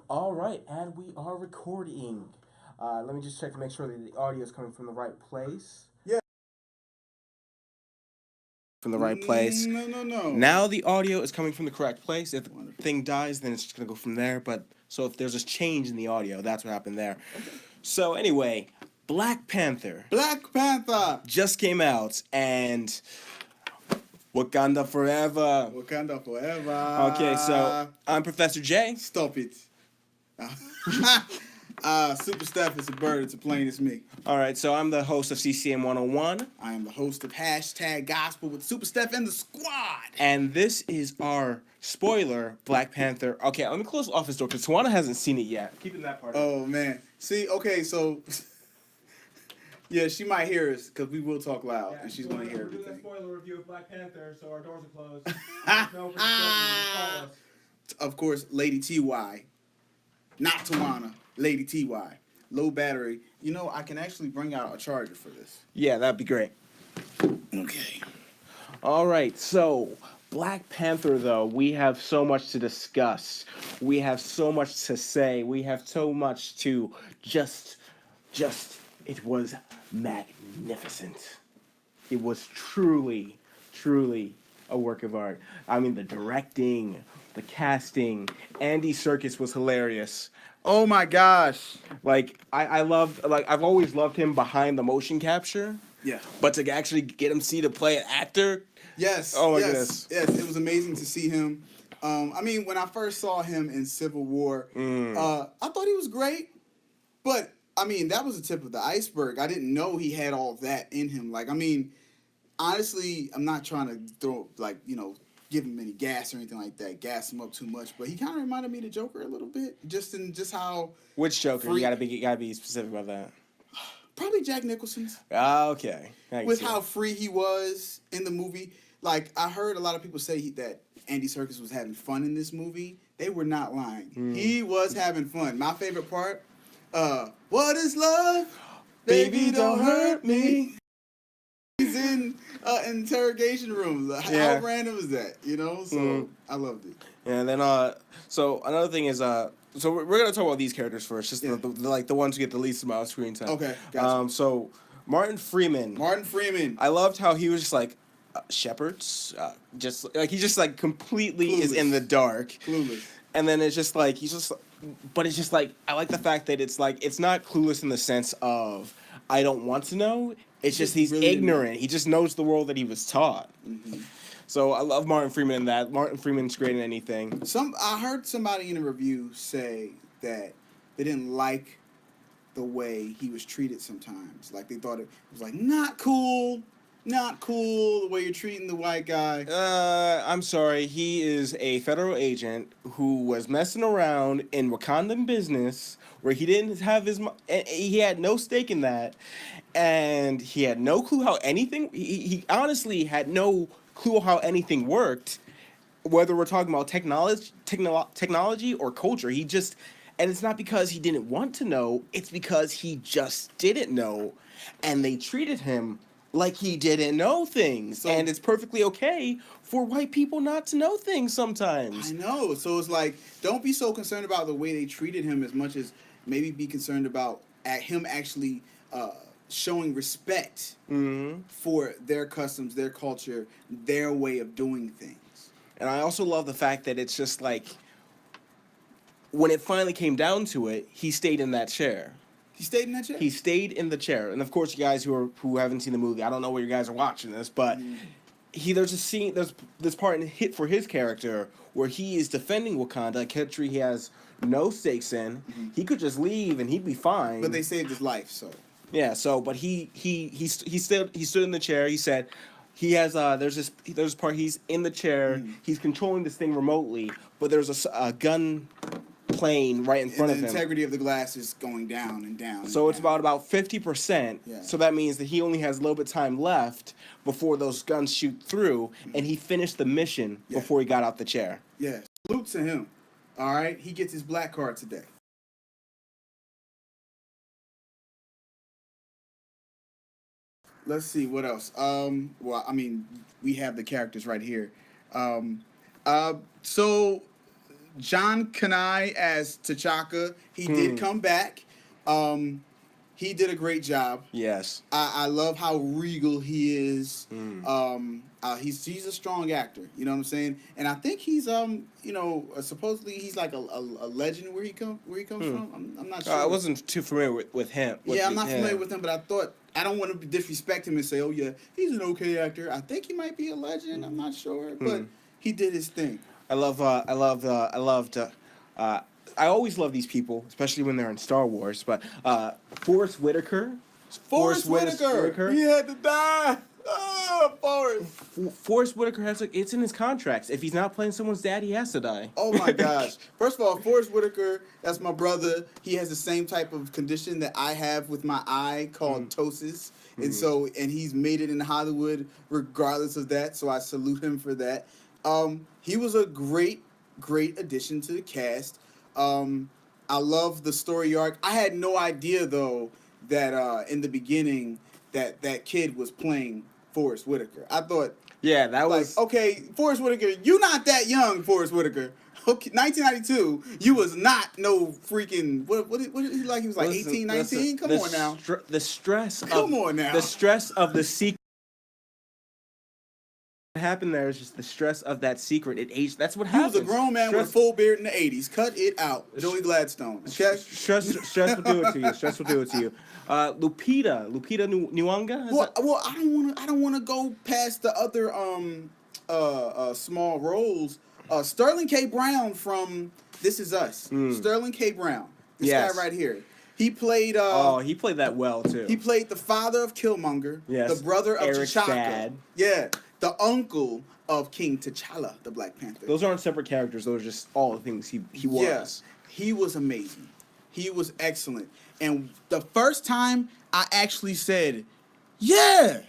All right, and we are recording. Let me just check to make sure that the audio is coming from the right place. Yeah. From the right place. No, no, no. Now the audio is coming from the correct place. If the Wonderful. thing dies, then it's just gonna go from there. But so if there's a change in the audio, that's what happened there. Okay. So anyway, Black Panther Black Panther. just came out, and Wakanda Forever. Wakanda forever. Okay, so I'm Professor J. Stop it. Super Steph is a bird. It's a plane. It's me. All right, so I'm the host of CCM 101. I am the host of Hashtag Gospel with Super Steph and the squad. And this is our spoiler, Black Panther. Okay, let me close the office door because Tawana hasn't seen it yet. Keeping that part. Oh man. See. Okay. So. Yeah, she might hear us because we will talk loud, and she's going to hear We're doing a everything. spoiler review of Black Panther, so our doors are closed. Of course, Lady Ty, not Tawana, Lady Ty, low battery. You know, I can actually bring out a charger for this. Yeah, that'd be great. Okay. All right, so Black Panther, though, we have so much to discuss. We have so much to say. We have so much to just, it was magnificent. It was truly, truly a work of art. I mean, the directing, the casting, Andy Serkis was hilarious. Oh my gosh. I loved, I've always loved him behind the motion capture, Yeah. but to actually get him to play an actor. Yes. Oh my yes, goodness. Yes. It was amazing to see him. I mean, when I first saw him in Civil War, I thought he was great, but I mean, that was the tip of the iceberg. I didn't know he had all that in him. Like, I mean, honestly, I'm not trying to throw give him any gas or anything like that, gas him up too much. But he kind of reminded me of the Joker a little bit, just in just how Which Joker? free, You gotta be specific about that. probably Jack Nicholson's, Ah, okay. I can with see how it. free he was in the movie. Like I heard a lot of people say that Andy Serkis was having fun in this movie. They were not lying. He was having fun. My favorite part, what is love? Baby, don't hurt me. He's in interrogation room. Yeah. How random is that? You know, so I loved it. And then so another thing is so we're gonna talk about these characters first, just Yeah. the ones who get the least amount of screen time. Okay, gotcha. So Martin Freeman. Martin Freeman. I loved how he was just like shepherds, just like he just like completely is in Clueless. the dark, Clueless. and then it's just like but it's just like I like the fact that it's like it's not clueless in the sense of I don't want to know. It's just he's really ignorant. He just knows the world that he was taught. Mm-hmm. So I love Martin Freeman in that. Martin Freeman's great in anything. I heard somebody in a review say that they didn't like the way he was treated sometimes. Like they thought it was like not cool the way you're treating the white guy. I'm sorry. He is a federal agent who was messing around in Wakandan business where he didn't have he had no stake in that, and he had no clue how anything. He honestly had no clue how anything worked, whether we're talking about technology or culture. He just, and it's not because he didn't want to know. It's because he just didn't know, and they treated him like he didn't know things. So- and it's perfectly okay for white people not to know things I sometimes. know. So it's like, don't be so concerned about the way they treated him as much as maybe be concerned about him actually showing respect for their customs, their culture, their way of doing things. And I also love the fact that it's just like when it finally came down to it, he stayed in that chair. He stayed in that chair. He stayed in the chair, and of course, you guys who haven't seen the movie, I don't know where you guys are watching this, but there's a scene, there's this part in hit for his character where he is defending Wakanda, a country he has no stakes in. He could just leave and he'd be fine. But they saved his life, so. Yeah. So, but he stood in the chair. He said. He has there's this part he's in the chair, he's controlling this thing remotely, but there's a gun plane right in front And of the him. integrity of the glass is going down and down. So and it's down. about 50%. Yeah. So that means that he only has a little bit of time left before those guns shoot through, and he finished the mission Yeah. before he got out the chair. Yeah. Salute to him. All right. He gets his black card today. Let's see what else. Well, I mean, we have the characters right here. Um, so John Kanai as T'Chaka. He did come back. He did a great job. Yes. I love how regal he is. He's a strong actor. You know what I'm saying? And I think he's supposedly he's like a legend where he comes from. I'm not sure. I wasn't too familiar with him. I'm not familiar with him, but I thought I don't want to disrespect him and say, oh yeah, he's an okay actor. I think he might be a legend. I'm not sure, but he did his thing. I always love these people, especially when they're in Star Wars. But Forrest Whitaker. Forrest Whitaker. He had to die. Oh, Forrest. Forrest Whitaker has it's in his contracts. If he's not playing someone's dad, he has to die. Oh my gosh! First of all, Forrest Whitaker, that's my brother. He has the same type of condition that I have with my eye called ptosis, and he's made it in Hollywood regardless of that. So I salute him for that. He was a great addition to the cast. I love the story arc. I had no idea though that in the beginning that kid was playing Forrest Whitaker. I thought, yeah, that was okay. Forrest Whitaker, you not that young, Forrest Whitaker. Okay, 1992, you was not no freaking what he like? He was like 18, 19. Come on now. The stress. Come on now. The stress of the secret. What happened there is just the stress of that secret. It aged. That's what happened. He was a grown man with a full beard in the 80s. Cut it out, Joey Gladstone. Okay? Stress will do it to you. Stress will do it to you. Lupita Nyong'o. Well, I don't want to go past the other small roles. Sterling K. Brown from This Is Us. Sterling K. Brown. This guy right here. He played. He played that well too. He played the father of Killmonger. Yes. The brother of Eric's T'Chaka. dad. Yeah. The uncle of King T'Challa, the Black Panther. Those aren't separate characters. Those are just all the things he was. Yes. He was amazing. He was excellent. And the first time I actually said, yeah,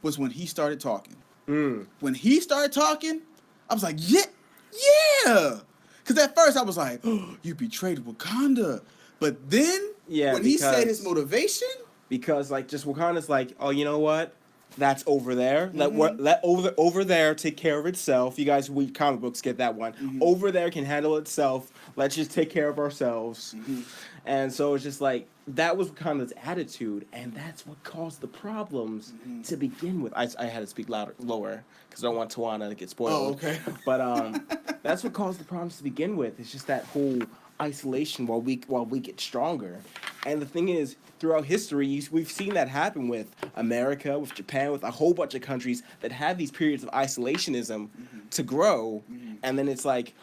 was when he started talking. When he started talking, I was like, yeah. Because at first I was like, oh, you betrayed Wakanda. But then when he said his motivation. Because like just Wakanda's like, oh, you know what? That's over there. Let over there take care of itself. You guys read comic books, get that one. Over there can handle itself. Let's just take care of ourselves. And so it's just like that was Wakanda's attitude, and that's what caused the problems to begin with. I had to speak lower because I don't want Tawana to get spoiled. Oh, okay. But that's what caused the problems to begin with. It's just that whole isolation while we get stronger. And the thing is, throughout history, we've seen that happen with America, with Japan, with a whole bunch of countries that have these periods of isolationism to grow, and then it's like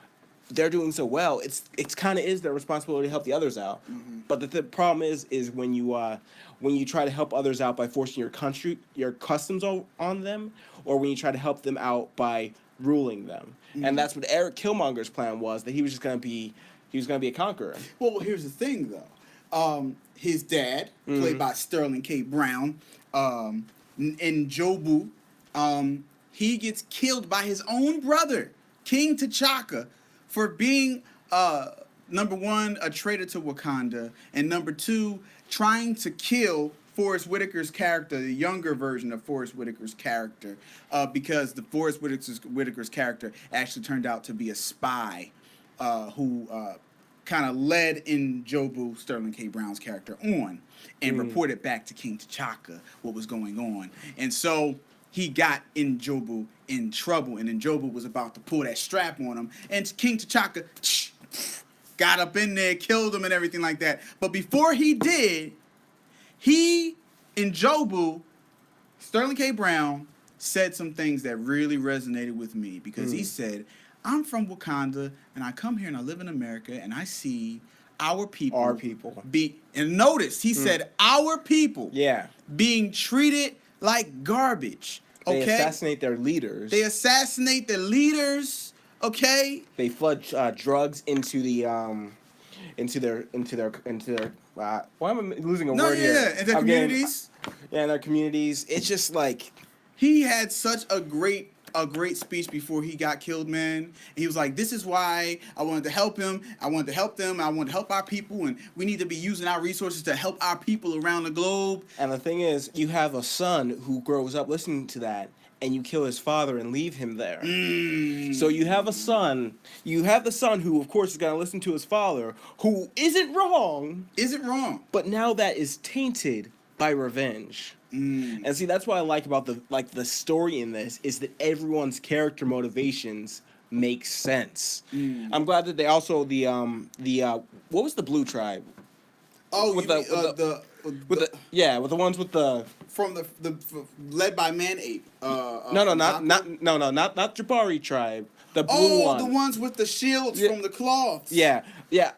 they're doing so well. It's kind of is their responsibility to help the others out. But the problem is when you try to help others out by forcing your customs on them, or when you try to help them out by ruling them, and that's what Eric Killmonger's plan was. That he was going to be a conqueror. Well, here's the thing though. His dad, played by Sterling K. Brown, N'Jobu, he gets killed by his own brother, King T'Chaka, for being, number one, a traitor to Wakanda, and number two, trying to kill Forrest Whitaker's character, the younger version of Forrest Whitaker's character, because the Forrest Whitaker's character actually turned out to be a spy who kind of led N'Jobu, Sterling K. Brown's character, on and reported back to King T'Chaka what was going on. And so he got N'Jobu in trouble, and N'Jobu was about to pull that strap on him, and King T'Chaka got up in there, killed him and everything like that. But before he did, N'Jobu, Sterling K. Brown, said some things that really resonated with me, because he said, I'm from Wakanda, and I come here and I live in America, and I see our people. And notice, he said, our people being treated like garbage. Okay? They assassinate their leaders. Okay? They flood drugs into their why am I losing a word here? In their communities. In their communities. It's just like he had such a great speech before he got killed, man. And he was like, this is why I wanted to help him. I wanted to help them. I wanted to help our people. And we need to be using our resources to help our people around the globe. And the thing is, you have a son who grows up listening to that. and you kill his father and leave him there. Mm. So you have a son. You have the son who, of course, is going to listen to his father, who isn't wrong. Isn't wrong. But now that is tainted by revenge. And see, that's what I like about the story in this is that everyone's character motivations make sense. I'm glad that they also what was the blue tribe? Oh, With with the ones with the from the led by Man Ape. not Jabari tribe. The blue Oh, one. the ones with the shields from the cloths. Yeah.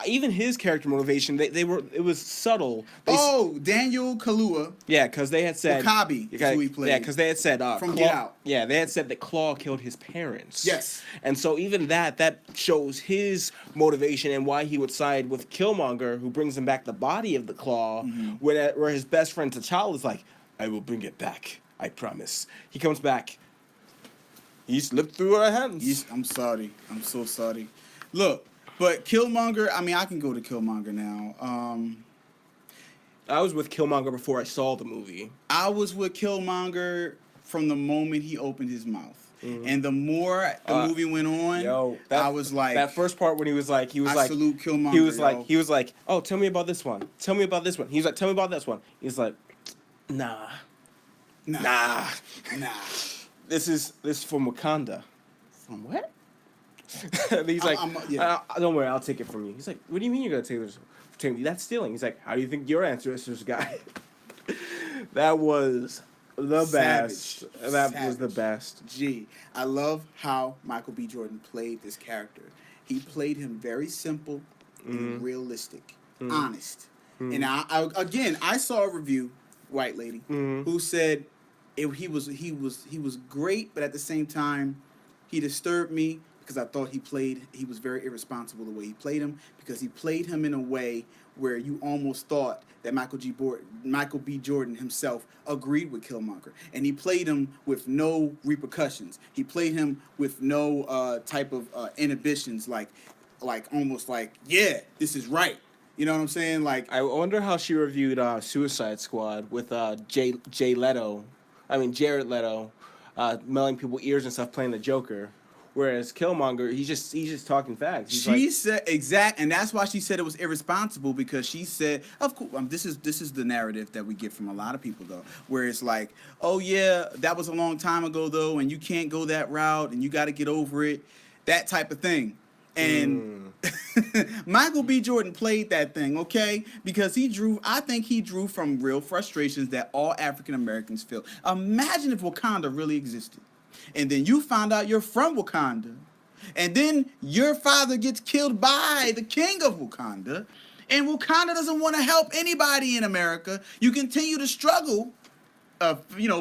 Even his character motivation, it was subtle. Daniel Kaluuya. Yeah, because they had said Wakabi is who he played. Yeah, because they had said From Claw, Get Out. Yeah, they had said that Claw killed his parents. Yes. And so even that shows his motivation and why he would side with Killmonger, who brings him back the body of the Claw, where his best friend T'Challa is like, I will bring it back. I promise. He comes back. He slipped through our hands. I'm sorry. I'm so sorry. Look, but Killmonger, I mean, I can go to Killmonger now. I was with Killmonger before I saw the movie. I was with Killmonger from the moment he opened his mouth. And the more the movie went on, I was like, that first part when he was like, salute Killmonger. He was like, oh, tell me about this one. Tell me about this one. He was like, tell me about this one. He's like, nah. This is from Wakanda. From what? He's like, don't worry, I'll take it from you. He's like, what do you mean you're gonna take this from me? That's stealing. He's like, how do you think your answer is to this guy? That was the best. That was the best. Gee, I love how Michael B. Jordan played this character. He played him very simple and realistic, honest. And I saw a review, white lady, who said he was great, but at the same time, he disturbed me because I thought he was very irresponsible the way he played him, because he played him in a way where you almost thought that Michael B. Jordan himself agreed with Killmonger, and he played him with no repercussions. He played him with no type of inhibitions, like almost like, yeah, this is right. You know what I'm saying? Like, I wonder how she reviewed Suicide Squad with Jared Leto, melting people's ears and stuff, playing the Joker. Whereas Killmonger, he's just talking facts. And that's why she said it was irresponsible, because she said, of course, this is the narrative that we get from a lot of people though, where it's like, oh yeah, that was a long time ago though, and you can't go that route, and you got to get over it, that type of thing. And Michael B. Jordan played that thing, okay? Because I think he drew from real frustrations that all African Americans feel. Imagine if Wakanda really existed, and then you found out you're from Wakanda, and then your father gets killed by the king of Wakanda, and Wakanda doesn't want to help anybody in America. You continue to struggle,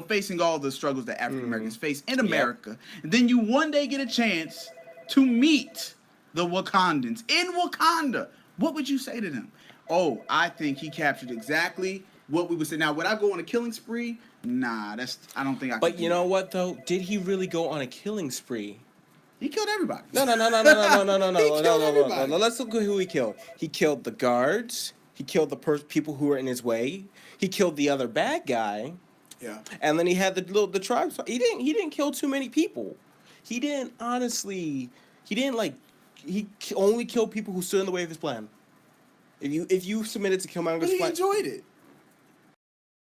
facing all the struggles that African Americans face in America. Yep. And then you one day get a chance to meet the Wakandans in Wakanda. What would you say to them? Oh, I think he captured exactly what we would say. Now, would I go on a killing spree? Nah, I don't think I could. But you know what though? Did he really go on a killing spree? He killed everybody. No. He killed everybody. Let's look at who he killed. He killed the guards. He killed the people who were in his way. He killed the other bad guy. Yeah. And then he had the tribes. He didn't kill too many people. He didn't he only killed people who stood in the way of his plan. If you submitted to Killmonger's plan, he enjoyed it.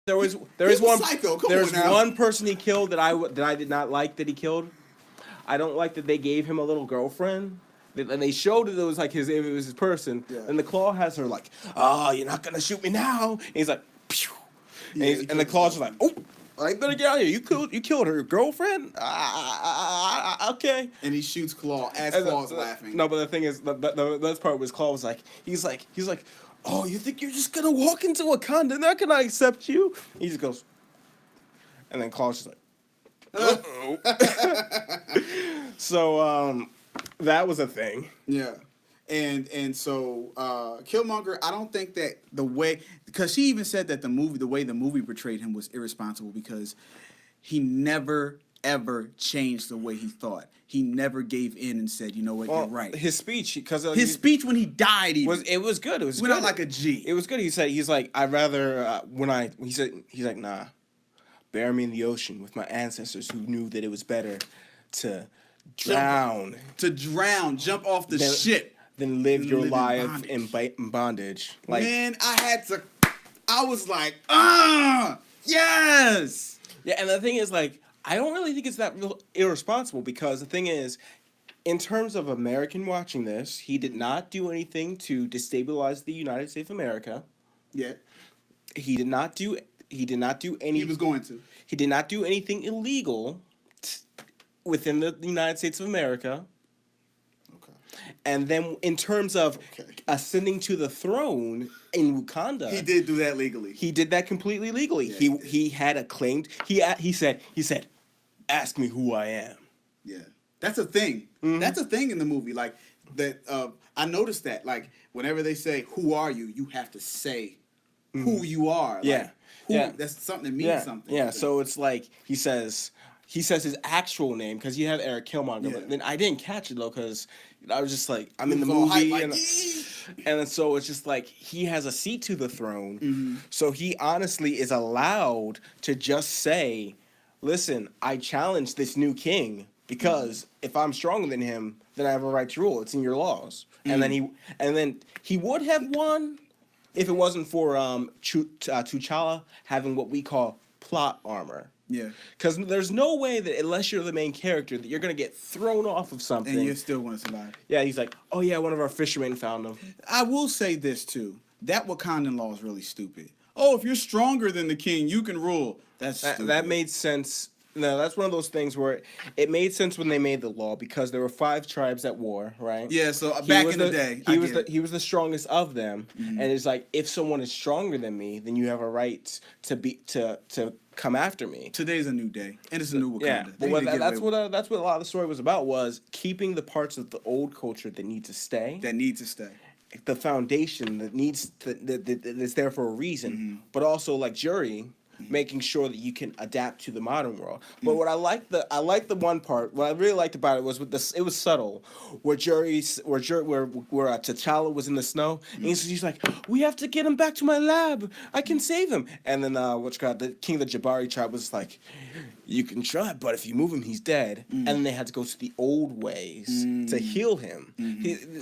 There's one person he killed that I did not like that he killed. I don't like that they gave him a little girlfriend, and they showed it was like it was his person. Yeah. And the Claw has her like, oh, you're not gonna shoot me now. And he's like, pew. And the Claw's just like, oh, I better get out of here. You killed her girlfriend. Okay. And he shoots Claw as Claw's laughing. No, but the thing is, the best part was Claw was like, he's like, oh, you think you're just gonna walk into Wakanda and they're gonna accept you? He just goes, and then Claw's just like, uh-oh. So that was a thing. Yeah. And so Killmonger, I don't think that because she even said that the way the movie portrayed him was irresponsible, because he never ever changed the way he thought. He never gave in and said, you know what, you're right. His speech, because his speech when he died, it was good. It was went good. out like a G. It was good. He said, he's like, I'd rather he's like, nah. bury me in the ocean with my ancestors who knew that it was better to drown jump off the than, ship, than live your live in life bondage. in bondage. Like, man, I was like, yes. yeah, and the thing is, like, I don't really think it's that real irresponsible because the thing is, in terms of American watching this, he did not do anything to destabilize the United States of America. Yeah, He did not do. He did not do any. he was going to. He did not do anything illegal within the United States of America. Okay. And then, in terms of Okay. ascending to the throne in Wakanda, He did do that legally. He did that completely legally. Yeah, he he did. he had a claim. He said, ask me who I am. Yeah, that's a thing. Mm-hmm. That's a thing in the movie. Like that. I noticed that. Like whenever they say, "Who are you?" you have to say who you are. Like, Yeah. who, Yeah. That's something that means Yeah, something. yeah. So it's like he says his actual name because you have Eric Killmonger, Yeah. but then I didn't catch it though because I was just like I'm He in the was all hype, movie like, and then so it's just like he has a seat to the throne, Mm-hmm. so he honestly is allowed to just say, "Listen, I challenge this new king because if I'm stronger than him, then I have a right to rule. It's in your laws." And then he would have won if it wasn't for T'Challa having what we call plot armor. Yeah, Because there's no way that unless you're the main character that you're gonna get thrown off of something. and you still want to survive. Yeah, he's like, oh yeah, one of our fishermen found him. I will say this too. That Wakandan law is really stupid. Oh, if you're stronger than the king, you can rule. That's stupid. That made sense. No, that's one of those things where it made sense when they made the law because there were 5 tribes at war, right? Yeah, so He back was in the day, he was the strongest of them, and it's like if someone is stronger than me, then you have a right to come after me. Today's a new day, and it's a new Wakanda. Yeah, They but need to get that's away what a lot of the story was about was keeping the parts of the old culture that need to stay, that need to stay. the foundation that needs that's there for a reason, but also like Jury. Making sure that you can adapt to the modern world. But what I liked the one part. What I really liked about it was with this. It was subtle, where T'Challa was in the snow, and he's like, "We have to get him back to my lab. I can save him." And then the king of the Jabari tribe was like, "You can try, but if you move him, he's dead." And then they had to go to the old ways to heal him.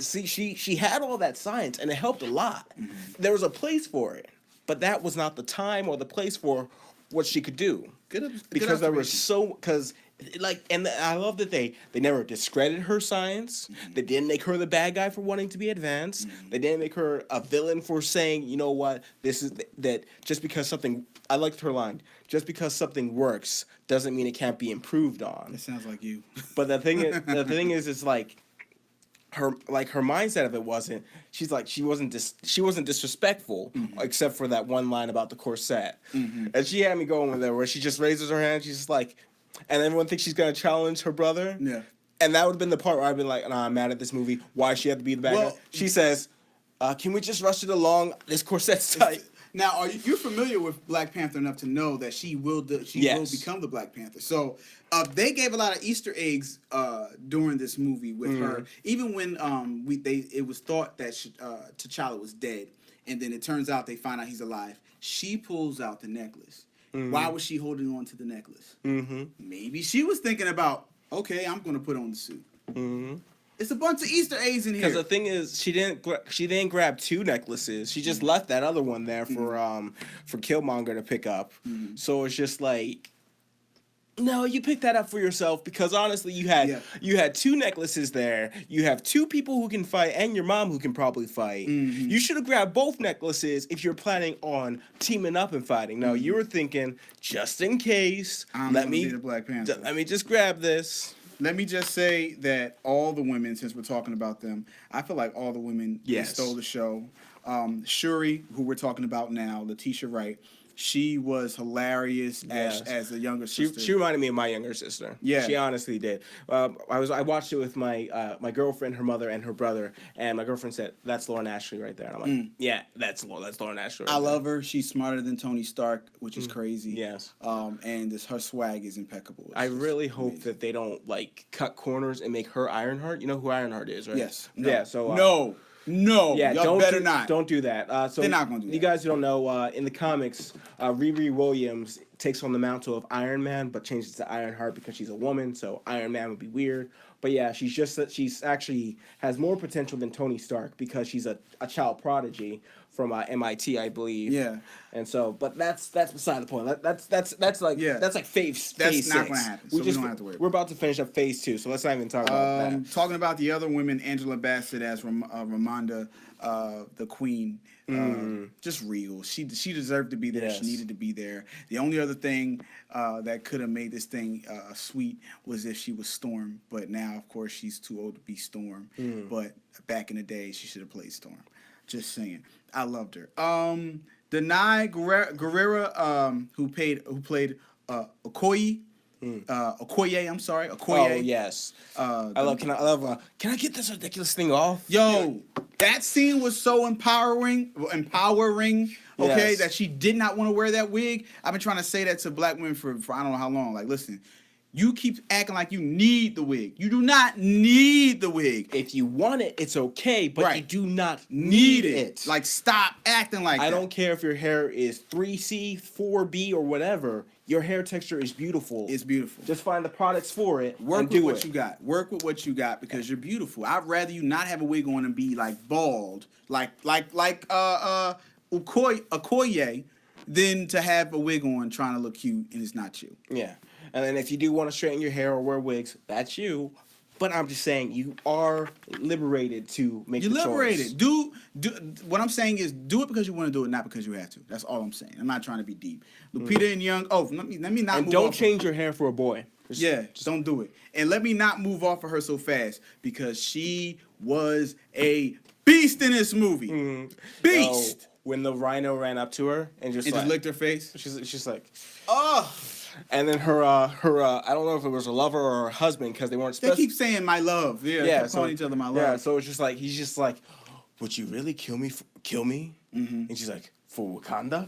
She had all that science, and it helped a lot. There was a place for it. But that was not the time or the place for what she could do. Because there was and I love that they never discredited her science. They didn't make her the bad guy for wanting to be advanced. They didn't make her a villain for saying, you know what, this is that just because something. I liked her line. Just because something works doesn't mean it can't be improved on. That sounds like you. But the thing is, it's like. Her mindset of it wasn't. She's like she wasn't disrespectful except for that one line about the corset, and she had me going with there where she just raises her hand. She's just like, and everyone thinks she's gonna challenge her brother. Yeah. And that would have been the part where I've been like, nah, I'm mad at this movie. Why she had to be the bad guy? She says, "Can we just rush it along? This corset's tight." Now, are you familiar with Black Panther enough to know that she will will become the Black Panther? So they gave a lot of Easter eggs during this movie with her. Even when it was thought that T'Challa was dead, and then it turns out they find out he's alive. She pulls out the necklace. Why was she holding on to the necklace? Maybe she was thinking about, okay, I'm going to put on the suit. It's a bunch of Easter eggs in here. Because the thing is, she didn't grab 2 necklaces. She just left that other one there for Killmonger to pick up. So it's just like, no, you picked that up for yourself because honestly, you had 2 necklaces there. You have 2 people who can fight and your mom who can probably fight. You should have grabbed both necklaces if you're planning on teaming up and fighting. No, you were thinking just in case. Let me be the Black Panther. Let me just grab this. Let me just say that all the women, since we're talking about them, I feel like all the women stole the show. Shuri, who we're talking about now, Letitia Wright, she was hilarious as a younger sister. She reminded me of my younger sister. Yeah, she honestly did. I watched it with my girlfriend, her mother, and her brother, and my girlfriend said, "That's Lauren Ashley right there." And I'm like, "Yeah, that's Lauren Ashley." Right I love her. She's smarter than Tony Stark, which is crazy. Yes. And her swag is impeccable. I really hope that they don't cut corners and make her Ironheart. You know who Ironheart is, right? Yes. No. Yeah. So No, yeah, y'all Don't do that. So they're not gonna do that. You guys who don't know, in the comics, Riri Williams takes on the mantle of Iron Man, but changes to Ironheart because she's a woman. So Iron Man would be weird. But yeah, she's actually has more potential than Tony Stark because she's a child prodigy from MIT, I believe. Yeah. And so, but that's beside the point. That's like phase. That's phase not 6. gonna happen, so we don't have to worry We're about to finish up phase 2, so let's not even talk about that. Talking about the other women, Angela Bassett as Ramonda, the Queen. Just real. She deserved to be there. Yes. She needed to be there. The only other thing that could have made this thing sweet was if she was Storm. But now, of course, she's too old to be Storm. But back in the day, she should have played Storm. Just saying. I loved her. Danai Gurira, who played Okoye. Okoye, I'm sorry, Okoye. Oh yes, Can I get this ridiculous thing off? Yo, that scene was so empowering. Okay, Yes. that she did not want to wear that wig. I've been trying to say that to black women for I don't know how long. Like, listen, you keep acting like you need the wig. You do not need the wig. If you want it, it's okay, but you Right. do not need it. Like, stop acting like that. I don't care if your hair is 3C, 4B, or whatever. Your hair texture is beautiful. It's beautiful. Just find the products for it. Work and with do what it. you got. Work with what you got because you're beautiful. I'd rather you not have a wig on and be like bald, like Okoye, than to have a wig on trying to look cute and it's not you. Yeah, and then if you do want to straighten your hair or wear wigs, that's you. But I'm just saying you are liberated to make. You're the liberated. choice. Do what I'm saying is do it because you want to do it, not because you have to. That's all I'm saying. I'm not trying to be deep. Lupita and Young. Oh, let me not. And move don't off change your hair for a boy. Just don't do it. And let me not move off of her so fast because she was a beast in this movie. Beast. When the rhino ran up to her and just Licked her face. she's like, Oh, and then her I don't know if it was her lover or her husband because they weren't. they keep saying my love. Yeah, Yeah, keep calling each other my love. Yeah, so it's just like he's just like, would you really kill me? And she's like, for Wakanda?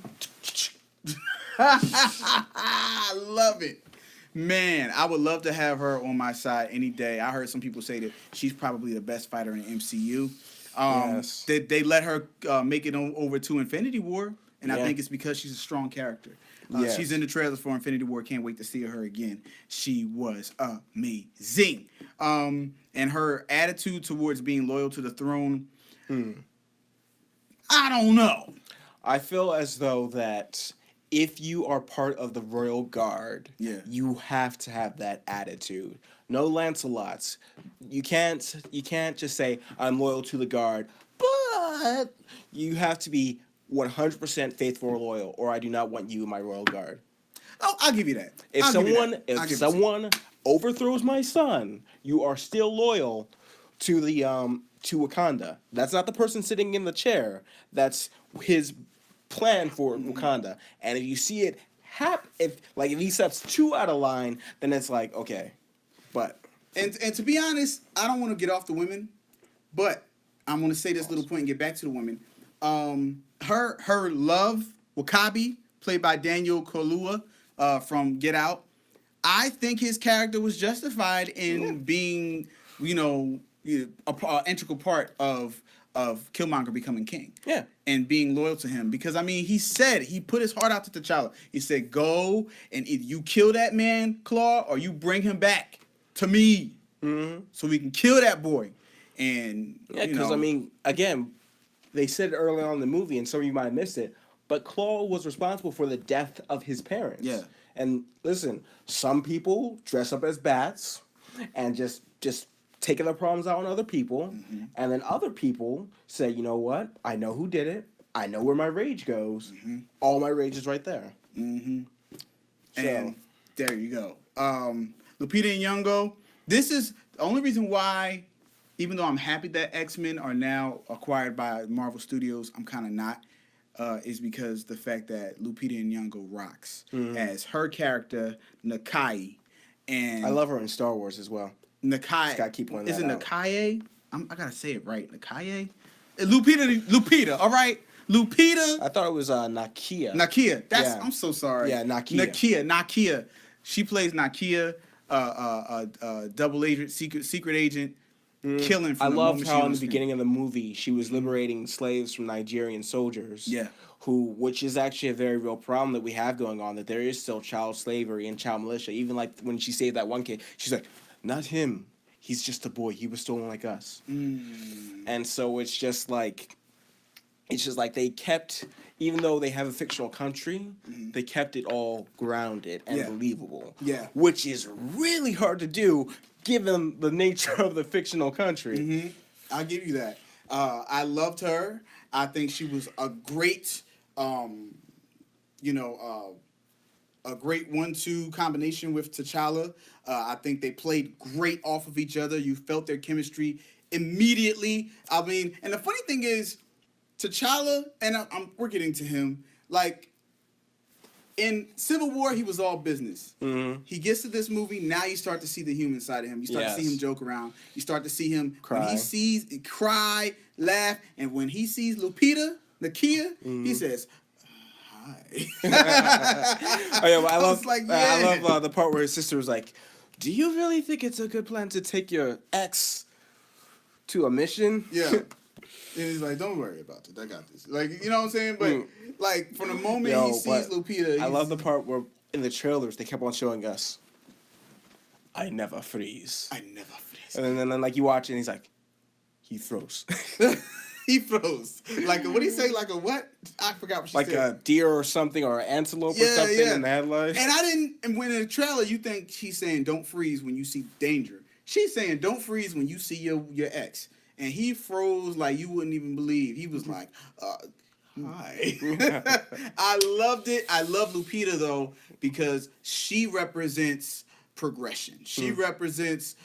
I love it. Man, I would love to have her on my side any day. I heard some people say that she's probably the best fighter in the MCU. Yes. They let her make it over to Infinity War, and I Yeah. think it's because she's a strong character. Yes. She's in the trailers for Infinity War. Can't wait to see her again. She was amazing. And her attitude towards being loyal to the throne, I don't know. I feel as though that if you are part of the royal guard, Yeah. you have to have that attitude. No Lancelots. You can't just say I'm loyal to the guard, but you have to be 100% faithful or loyal, or I do not want you in my royal guard. Oh, I'll give you that. If I'll give you that. I'll if give it to someone overthrows my son, you are still loyal to the to Wakanda. That's not the person sitting in the chair. That's his plan for Wakanda. And if you see it if he steps too out of line, then it's like, okay. But And to be honest, I don't want to get off the women, but I'm going to say this little point and get back to the women. Her love, Wakabi, played by Daniel Kaluuya from Get Out. I think his character was justified in being, an integral part of Killmonger becoming king. Yeah. And being loyal to him. Because, he put his heart out to T'Challa. He said, go, and either you kill that man, Claw, or you bring him back to me. So we can kill that boy. And, yeah, because again, they said it early on in the movie, and some of you might have missed it, but Claw was responsible for the death of his parents. Yeah. And listen, some people dress up as bats and just taking their problems out on other people, and then other people say, you know what? I know who did it. I know where my rage goes. All my rage is right there. And there you go. Lupita Nyong'o. This is the only reason why, even though I'm happy that X-Men are now acquired by Marvel Studios, I'm kind of not, is because the fact that Lupita Nyong'o rocks as her character, Nakai. And I love her in Star Wars as well. Nakai. Just gotta keep pointing Is it that out. Nakai? I gotta say it right. Nakai? Lupita, all right? Lupita. I thought it was Nakia. Nakia. Yeah. I'm so sorry. Yeah, Nakia. Nakia. She plays Nakia, double agent, secret agent. killing. From I the loved moment she how on in the screen. beginning of the movie she was liberating slaves from Nigerian soldiers. Yeah. Which is actually a very real problem that we have going on. That there is still child slavery and child militia. Even like when she saved that one kid, she's like, "Not him. He's just a boy. He was stolen like us." And so it's just like they kept, even though they have a fictional country, they kept it all grounded and Yeah. believable. Yeah. Which is really hard to do given the nature of the fictional country. I'll give you that. I loved her. I think she was a great, a great 1-2 combination with T'Challa. I think they played great off of each other. You felt their chemistry immediately. I mean, and the funny thing is, T'Challa, and we're getting to him, like, in Civil War, he was all business. He gets to this movie, now you start to see the human side of him. You start to see him joke around. You start to see him when he sees, cry, laugh, and when he sees Nakia, he says, "Hi." Oh yeah, well, I love the part where his sister was like, "Do you really think it's a good plan to take your ex to a mission?" Yeah. And he's like, "Don't worry about it. I got this." Like, you know what I'm saying? But like, from the moment he sees Lupita, I love the part where in the trailers they kept on showing us, "I never freeze." I never freeze. And then like you watch it and he's like, he throws. He froze. Like, what did he say? Like a what? I forgot what she like said. a deer or something, or an antelope or something in the headlights. And when in the trailer you think she's saying don't freeze when you see danger. She's saying don't freeze when you see your ex. And he froze like you wouldn't even believe. He was like, hi. I loved it. I love Lupita, though, because she represents progression. She represents,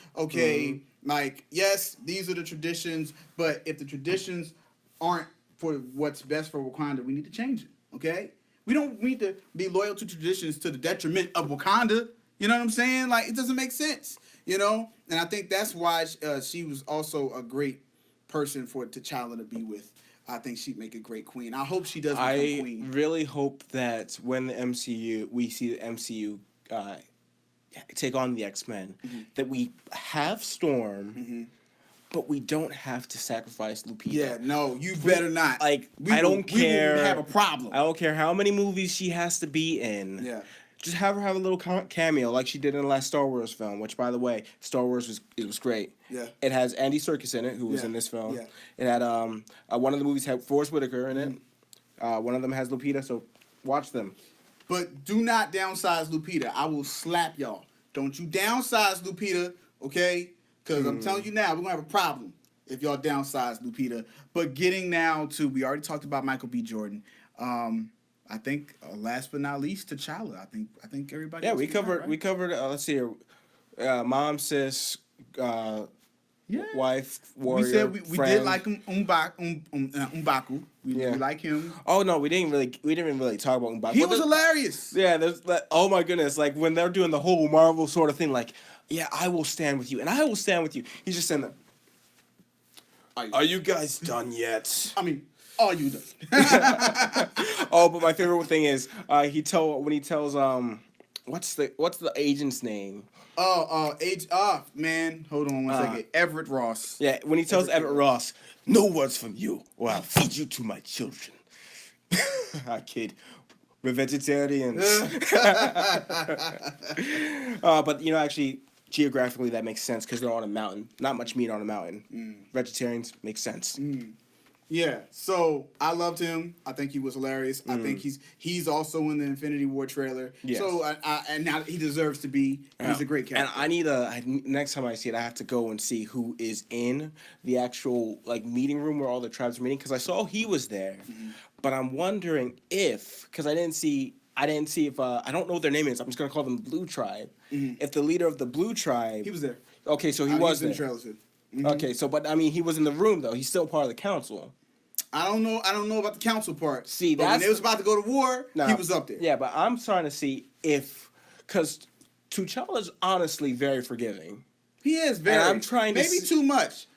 like, yes, these are the traditions, but if the traditions aren't for what's best for Wakanda, we need to change it, okay? We don't need to be loyal to traditions to the detriment of Wakanda. You know what I'm saying? Like, it doesn't make sense, you know? And I think that's why she was also a great person for T'Challa to be with. I think she'd make a great queen. I hope she does become queen. I really hope that when we see the MCU take on the X-Men, that we have Storm, but we don't have to sacrifice Lupita. Yeah, no, you better not. Like, I don't care. We will have a problem. I don't care how many movies she has to be in. Yeah. Just have her have a little cameo like she did in the last Star Wars film, which, by the way, Star Wars was great. Yeah. It has Andy Serkis in it, who was in this film. Yeah. It had one of the movies had Forrest Whitaker in it. One of them has Lupita, so watch them. But do not downsize Lupita. I will slap y'all. Don't you downsize Lupita, okay? Because I'm telling you now, we're going to have a problem if y'all downsize Lupita. But getting now to, we already talked about Michael B. Jordan. I think last but not least, T'Challa. I think everybody. Yeah, else we is fine, covered. right? We covered. Let's see here. Mom, sis, wife, warrior. We said we friend. did like M'Baku. We like him. Oh no, we didn't really talk about M'Baku. He was hilarious. Yeah, there's oh my goodness, like when they're doing the whole Marvel sort of thing, like, yeah, I will stand with you, and I will stand with you. He's just saying that. Are you guys done yet? I mean, are you done? Oh, but my favorite thing is when he tells what's the agent's name? Man, hold on one second. Everett Ross. Yeah, when he tells Everett Ross, no words from you, or I'll feed you to my children. I kid. We're vegetarians. But actually, geographically that makes sense because they're on a mountain. Not much meat on a mountain. Vegetarians makes sense. Yeah, so I loved him. I think he was hilarious. I think he's also in the Infinity War trailer. Yes. So and now he deserves to be. He's a great character. And next time I see it, I have to go and see who is in the actual meeting room where all the tribes are meeting because I saw he was there, but I'm wondering because I didn't see if I don't know what their name is. I'm just gonna call them Blue Tribe. If the leader of the Blue Tribe, he was there. Okay, so he was there. in the trailer too. Okay, so but I mean he was in the room though. He's still part of the council. I don't know about the council part. See, but when they was about to go to war, he was up there. Yeah, but I'm trying to see because T'Challa's honestly very forgiving. He is very. And I'm trying to maybe too much,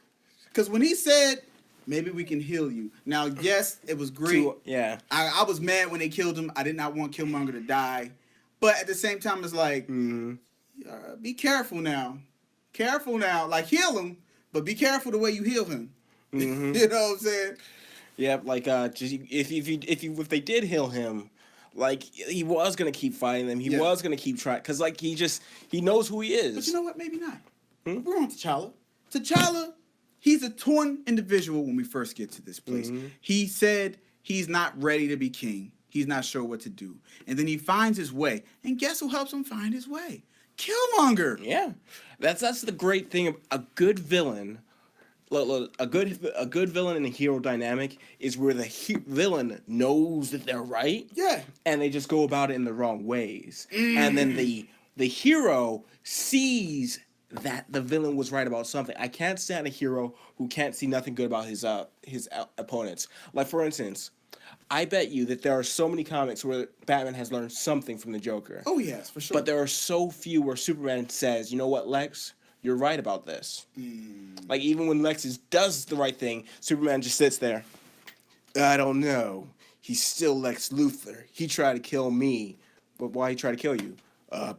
because when he said, "Maybe we can heal you." Now, yes, it was great. Yeah. I was mad when they killed him. I did not want Killmonger to die, but at the same time, it's like, be careful now. Like, heal him, but be careful the way you heal him. Mm-hmm. You know what I'm saying? Yep, like just if they did heal him, like he was gonna keep fighting them. He Yeah. was gonna keep trying because like he knows who he is. But you know what? Maybe not. Hmm? We're on T'Challa. T'Challa, he's a torn individual when we first get to this place. Mm-hmm. He said he's not ready to be king. He's not sure what to do. And then he finds his way. And guess who helps him find his way? Killmonger. Yeah, that's the great thing of a good villain. Look, a good villain and a hero dynamic is where the villain knows that they're right. Yeah. And they just go about it in the wrong ways. And then the hero sees that the villain was right about something. I can't stand a hero who can't see nothing good about his opponents. Like for instance, I bet you that there are so many comics where Batman has learned something from the Joker. Oh, yes, for sure. But there are so few where Superman says, "You know what, Lex? You're right about this." Like even when Lex does the right thing, Superman just sits there. I don't know. He's still Lex Luthor. He tried to kill me, but why he tried to kill you?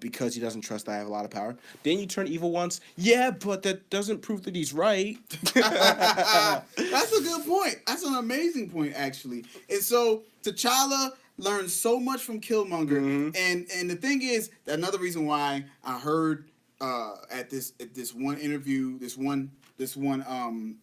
Because he doesn't trust I have a lot of power. Didn't you turn evil once? Yeah, but that doesn't prove that he's right. That's a good point. That's an amazing point, actually. And so T'Challa learns so much from Killmonger, and the thing is, another reason why I heard at this one interview, this one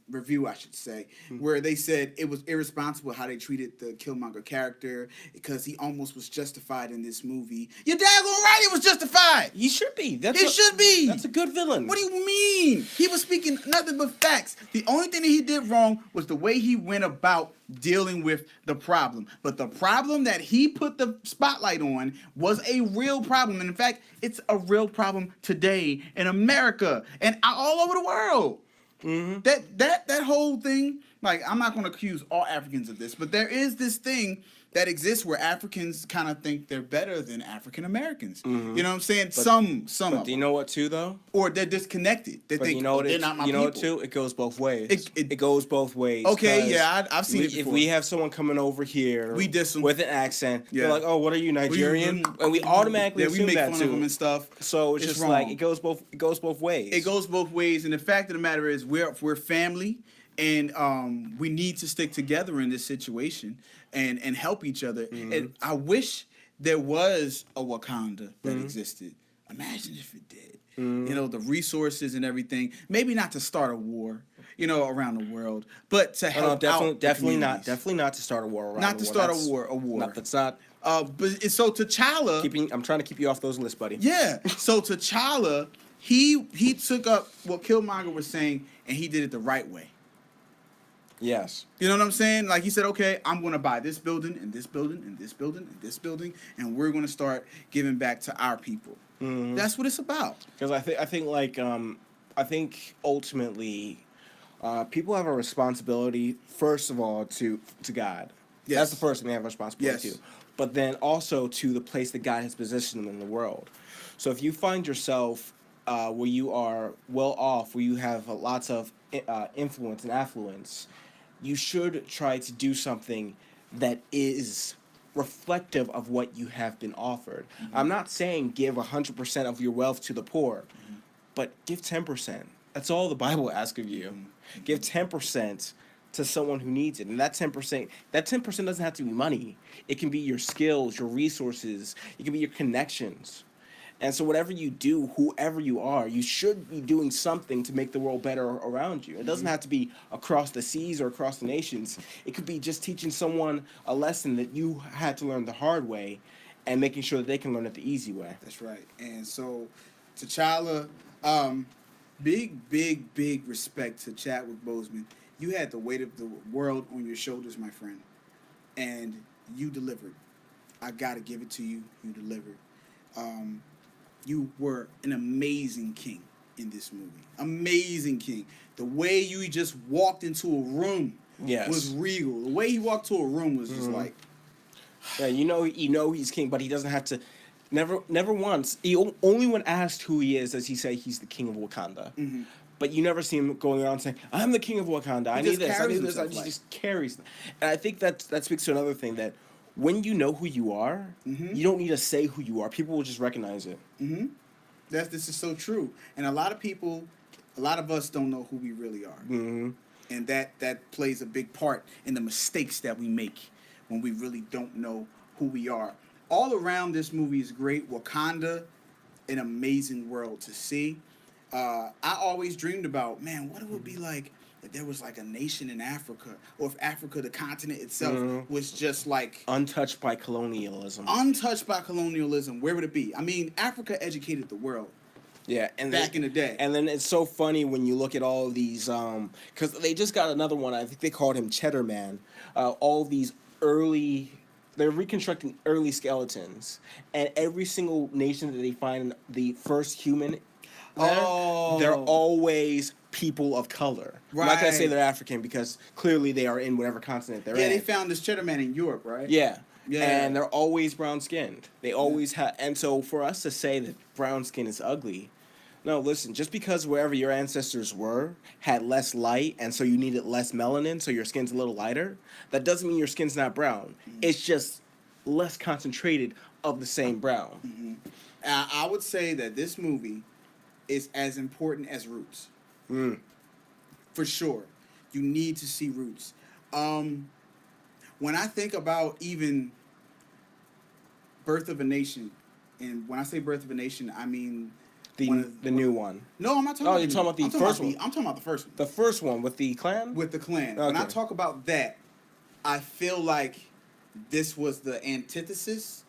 review, I should say, where they said it was irresponsible how they treated the Killmonger character because he almost was justified in this movie. You're daggone right, he was justified. He should be. Should be. That's a good villain. What do you mean? He was speaking nothing but facts. The only thing that he did wrong was the way he went about dealing with the problem. But the problem that he put the spotlight on was a real problem. And in fact, it's a real problem today in America and all over the world. Mm-hmm. That whole thing, like, I'm not going to accuse all Africans of this, but there is this thing that exists where Africans kind of think they're better than African Americans. You know what I'm saying? Some But of do you them. know what too though? Or they're disconnected. They But think, you know what? they're not my you know people. what too? It goes both ways. It goes both ways. Okay, 'cause yeah, I've seen it If before. we have someone coming over here, We diss 'em. with an accent. Yeah. They're like, "Oh, what are you, Nigerian?" And we automatically we assume make that fun too. of them and stuff. So it's just like wrong. it goes both ways. It goes both ways, and the fact of the matter is, we're family, and we need to stick together in this situation and help each other. And I wish there was a Wakanda that existed. Imagine if it did. You know, the resources and everything. Maybe not to start a war, you know, around the world, but to help out. Definitely not. communities. Definitely not to start a war around. Not the to world. start That's- a war. No, that's not. But so T'Challa. I'm trying to keep you off those lists, buddy. Yeah. So T'Challa, he took up what Killmonger was saying, and he did it the right way. Yes. You know what I'm saying? Like he said, okay, I'm going to buy this building and this building and this building and this building, and we're going to start giving back to our people. That's what it's about. Because I think ultimately, people have a responsibility first of all to God. Yes. That's the first thing they have a responsibility Yes. to. But then also to the place that God has positioned them in the world. So if you find yourself where you are well off, where you have lots of influence and affluence, you should try to do something that is reflective of what you have been offered. I'm not saying give 100% of your wealth to the poor, but give 10%. That's all the Bible asks of you. Give 10% to someone who needs it. And that 10% doesn't have to be money. It can be your skills, your resources, it can be your connections. And so whatever you do, whoever you are, you should be doing something to make the world better around you. It doesn't have to be across the seas or across the nations. It could be just teaching someone a lesson that you had to learn the hard way and making sure that they can learn it the easy way. That's right. And so T'Challa, big respect to Chadwick Boseman. You had the weight of the world on your shoulders, my friend, and you delivered. I gotta give it to you. You delivered. You were an amazing king in this movie. Amazing king. The way you just walked into a room was regal. The way he walked to a room was just like, yeah, you know he's king, but he doesn't have to. Never once. Only when asked who he is does he say he's the king of Wakanda. But you never see him going around saying, "I'm the king of Wakanda. I need just this. I carries need this." himself He just carries. And I think that speaks to another thing, that when you know who you are, you don't need to say who you are. People will just recognize it. this is so true. And a lot of people a lot of us don't know who we really are. Mm-hmm. And that plays a big part in the mistakes that we make when we really don't know who we are. All around, this movie is great. Wakanda, an amazing world to see. I always dreamed about, man, what it would be like if there was like a nation in Africa, or if Africa, the continent itself, was just like Untouched by colonialism. untouched by colonialism. Where would it be? I mean, Africa educated the world. Yeah, and Back in the day. And then it's so funny when you look at all of these, because they just got another one. I think they called him Cheddar Man. All these early, they're reconstructing early skeletons, and every single nation that they find the first human, they're always people of color. I'm not gonna say Right. they're African because clearly they are in whatever continent they're Yeah, in. they found this Cheddar Man in Europe, right? Yeah. Yeah. And they're always brown skinned. They always have. And so for us to say that brown skin is ugly, no, listen, just because wherever your ancestors were had less light and so you needed less melanin, so your skin's a little lighter, that doesn't mean your skin's not brown. It's just less concentrated of the same brown. I would say that this movie is as important as Roots. For sure. You need to see Roots. When I think about even Birth of a Nation, and when I say Birth of a Nation, I mean The new one. No, I'm not talking Oh, about you're talking about the first one. I'm talking about the first one. The first one with the clan? With the Klan. When I Okay. talk about that, I feel like this was the antithesis.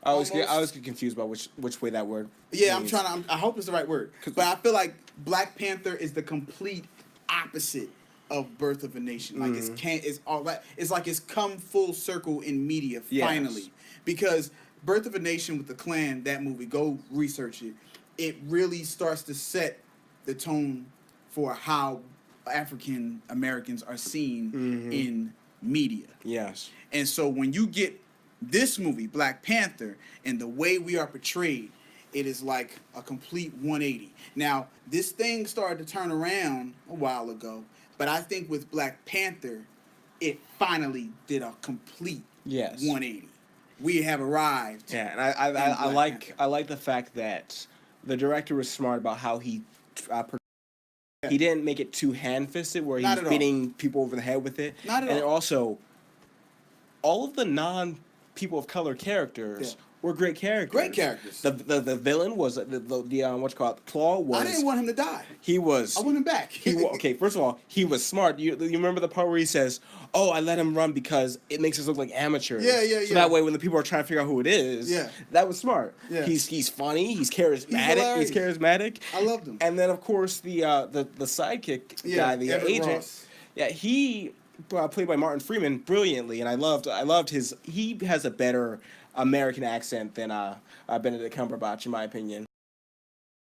I always get almost. confused about which way that word. Yeah, means. I hope it's the right word. But I feel like Black Panther is the complete opposite of Birth of a Nation. Like it's all that. It's like it's come full circle in media Yes. finally. Because Birth of a Nation with the Klan, that movie, go research it. It really starts to set the tone for how African Americans are seen in media. Yes. And so when you get this movie, Black Panther, and the way we are portrayed, it is like a complete 180. Now, this thing started to turn around a while ago, but I think with Black Panther, it finally did a complete Yes. 180. We have arrived. Yeah, and I Black Panther. like the fact that the director was smart about how he didn't make it too hand-fisted where Not he's at all. beating people over the head with it. Not at and all. also, all of the non-people of color characters were great characters. Great characters. The villain was the what you call it, Claw was. I didn't want him to die. He was. I want him back. Okay, first of all, he was smart. You remember the part where he says, "Oh, I let him run because it makes us look like amateurs." Yeah, yeah, So yeah. that way, when the people are trying to figure out who it is, Yeah. that was smart. Yeah. He's funny. He's charismatic. He's hilarious. charismatic. I loved him. And then of course the sidekick Yeah, guy, the Everett agent. Ross. Yeah, he played by Martin Freeman brilliantly, and I loved his. He has a better American accent than Benedict Cumberbatch, in my opinion.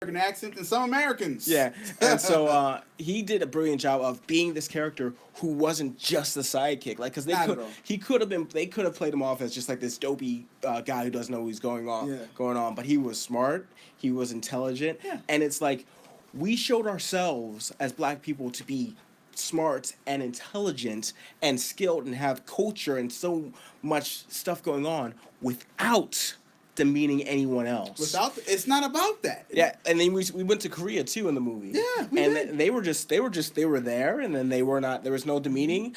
American accent than some Americans. Yeah, and so he did a brilliant job of being this character who wasn't just the sidekick, like because Not at all. they could have played him off as just like this dopey guy who doesn't know what's going on, but he was smart, he was intelligent, and it's like we showed ourselves as Black people to be smart and intelligent and skilled and have culture and so much stuff going on without demeaning anyone else. It's not about that. Yeah, and then we went to Korea too in the movie. Yeah, we and did. they were there, and then they were not. There was no demeaning.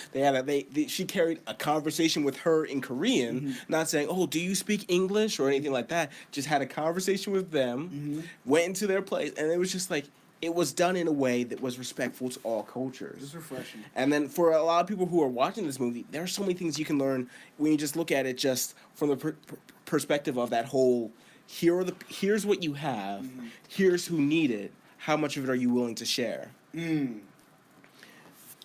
She carried a conversation with her in Korean, not saying, "Oh, do you speak English?" or anything like that. Just had a conversation with them, went into their place, and it was just like it was done in a way that was respectful to all cultures. It's refreshing. And then for a lot of people who are watching this movie, there are so many things you can learn when you just look at it just from the perspective of that whole. Here's what you have. Here's who need it. How much of it are you willing to share?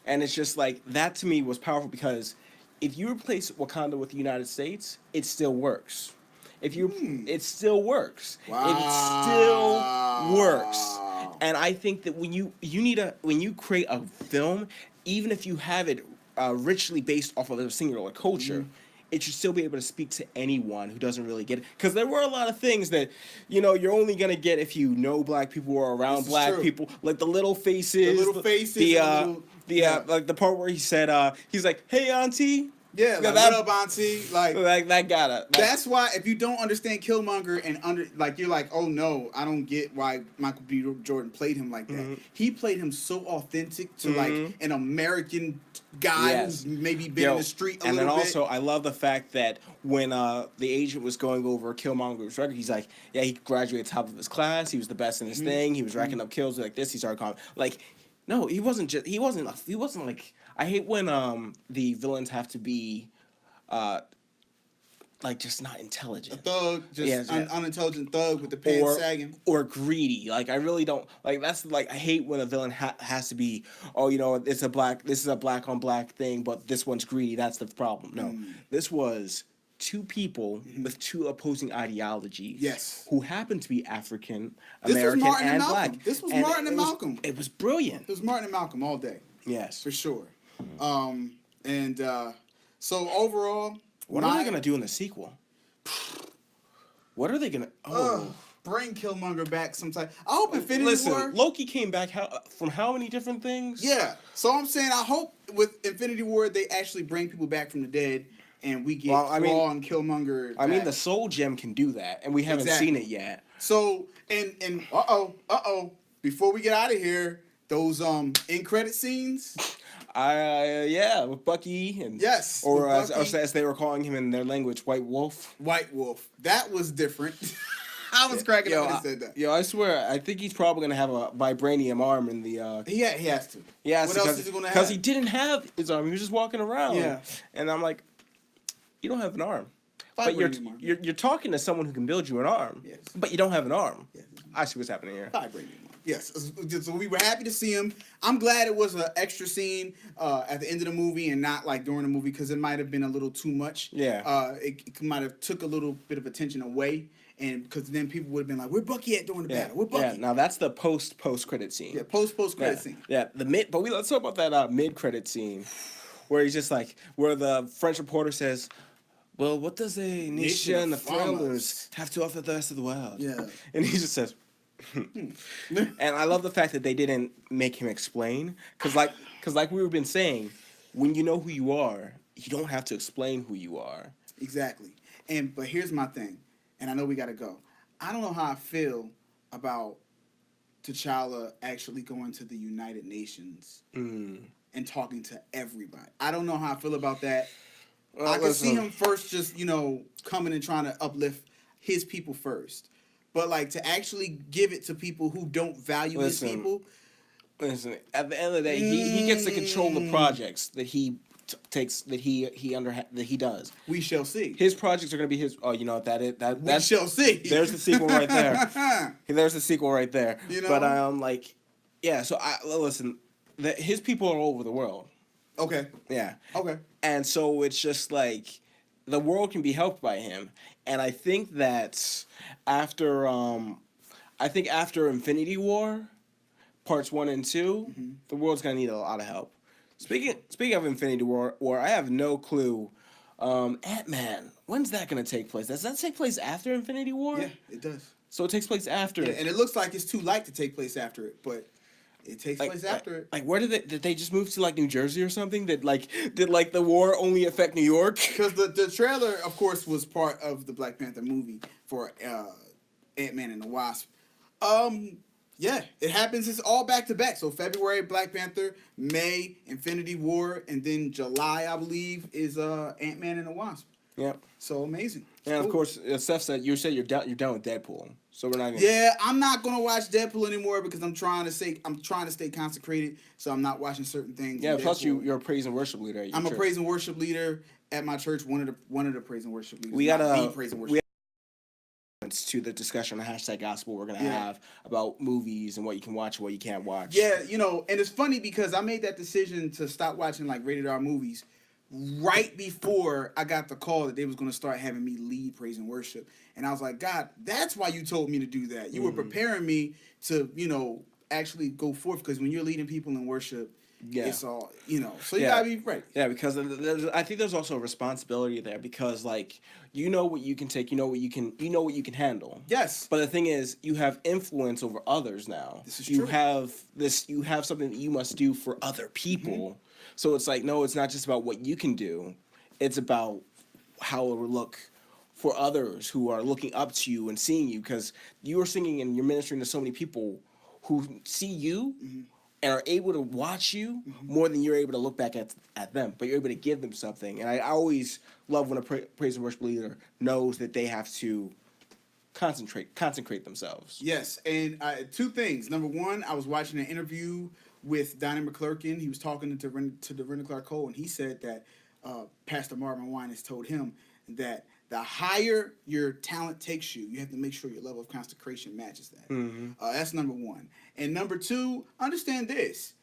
And it's just like that to me was powerful because if you replace Wakanda with the United States, it still works. It still works. It still works. And I think that when you create a film, even if you have it richly based off of a singular culture, it should still be able to speak to anyone who doesn't really get it. Because there were a lot of things that, you're only gonna get if you know Black people or around Black people, like the little faces, like the part where he said, he's like, "Hey, auntie." Yeah, like, that, what up, auntie? Like, that gotta. that's why if you don't understand Killmonger and you're like, oh no, I don't get why Michael B. Jordan played him like that. Mm-hmm. He played him so authentic to Mm-hmm. like an American guy Yes. who's maybe been in the street a and little then bit. also, I love the fact that when the agent was going over Killmonger's record, he's like, yeah, he graduated top of his class. He was the best in his thing. He was racking up kills like this. He started calling like, no, he wasn't just. He wasn't like. I hate when the villains have to be, like just not A intelligent. thug, just Yes, yeah. unintelligent thug with the pants sagging. Or greedy. Like I really don't like. That's like I hate when a villain has to be. Oh, you know, this is a black on black thing, but this one's greedy. That's the problem. No, this was two people with two opposing ideologies. Yes. who happened to be African This was American Martin and and Malcolm. black. This was And Martin and it was- Malcolm. It was brilliant. It was Martin and Malcolm all day, Yes. for sure. So overall, What are they gonna do in the sequel? What are they gonna? Oh. bring Killmonger back sometime. I hope Infinity Listen, War. Loki came back from how many different things? Yeah. So I'm saying I hope with Infinity War they actually bring people back from the dead and we get Claw and Killmonger. I mean, back. the Soul Gem can do that, and we haven't Exactly. seen it yet. So and before we get out of here, those end credit scenes. Yeah, with Bucky and Yes, or with Bucky. as they were calling him in their language, White Wolf. White Wolf. That was different. I was cracking up when he said that. Yo, I swear, I think he's probably gonna have a vibranium arm in the. He has to. Yeah, What else is he gonna have? Because he didn't have his arm; he was just walking around. Yeah. And I'm like, you don't have an arm, but Vibranium arm. you're talking to someone who can build you an arm. Yes. But you don't have an arm. Yes. I see what's happening here. Vibranium. Yes, so we were happy to see him. I'm glad it was an extra scene at the end of the movie and not like during the movie because it might have been a little too much. Yeah. It might have took a little bit of attention away, and because then people would have been like, "Where Bucky at during the battle? Where Bucky?" Yeah. Now that's the post credit scene. Yeah, post Yeah, credit scene. yeah. But let's talk about that mid credit scene, where he's just like, where the French reporter says, "Well, what does a nation of thrillers have to offer the rest of the world?" Yeah. And he just says, and I love the fact that they didn't make him explain, because like we've been saying, when you know who you are, you don't have to explain who you are. Exactly. But here's my thing, and I know we gotta go. I don't know how I feel about T'Challa actually going to the United Nations and talking to everybody. I don't know how I feel about that. Well, I can see listen. him first just, coming and trying to uplift his people first. But like to actually give it to people who don't value Listen. his people. Listen, at the end of the day, he gets to control the projects that he takes that he does. We shall see. His projects are gonna be his. Oh, you know that We shall see. There's the sequel right there. There's the sequel right there. You know? But like, yeah. So listen. His people are all over the world. Okay. Yeah. Okay. And so it's just like the world can be helped by him. And I think that after Infinity War, parts 1 and 2, the world's gonna need a lot of help. Speaking of Infinity War, I have no clue. Ant-Man, when's that gonna take place? Does that take place after Infinity War? Yeah, it does. So it takes place after. Yeah, and it looks like it's too light to take place after it, but it takes place after it. Like where did they just move to, like New Jersey or something? Did the war only affect New York? Because the trailer, of course, was part of the Black Panther movie for Ant-Man and the Wasp. Yeah, it happens. It's all back to back. So February, Black Panther, May, Infinity War, and then July, I believe, is Ant-Man and the Wasp. Yep. So amazing. And Cool. of course, Seth said you're done with Deadpool, so we're not gonna. Yeah, I'm not gonna watch Deadpool anymore because I'm trying to stay consecrated, so I'm not watching certain things. Yeah. in Plus, Deadpool. you're a praise and worship leader. At your I'm a church. praise and worship leader at my church. One of the praise and worship leaders. We not got the praise and worship. to the discussion on hashtag gospel we're gonna Yeah. have about movies and what you can watch and what you can't watch. Yeah, and it's funny because I made that decision to stop watching like rated R movies right before I got the call that they was going to start having me lead praise and worship. And I was like, God, that's why you told me to do that. You were preparing me to, actually go forth, because when you're leading people in worship, it's all, so you got to be ready. Yeah, because I think there's also a responsibility there, because like you know what you can take, you know what you can handle. Yes. But the thing is, you have influence over others now. This is you true. You have something that you must do for other people. So it's like, no, it's not just about what you can do. It's about how it would look for others who are looking up to you and seeing you, because you are singing and you're ministering to so many people who see you and are able to watch you more than you're able to look back at them, but you're able to give them something. And I always love when a praise and worship leader knows that they have to consecrate themselves. Yes, and two things. Number one, I was watching an interview with Donnie McClurkin. He was talking to Dorinda Clark Cole, and he said that Pastor Marvin Winans told him that the higher your talent takes you, you have to make sure your level of consecration matches that. That's number one. And number two, understand this.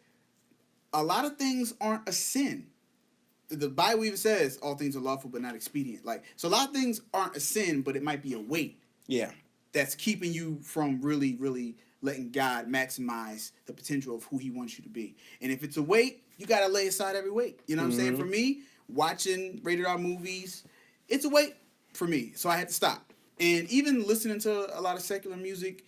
A lot of things aren't a sin. The Bible even says all things are lawful but not expedient. Like, so a lot of things aren't a sin, but it might be a weight. Yeah. That's keeping you from really, really letting God maximize the potential of who he wants you to be. And if it's a weight, you got to lay aside every weight. You know what I'm saying? For me, watching rated R movies, it's a weight for me. So I had to stop. And even listening to a lot of secular music,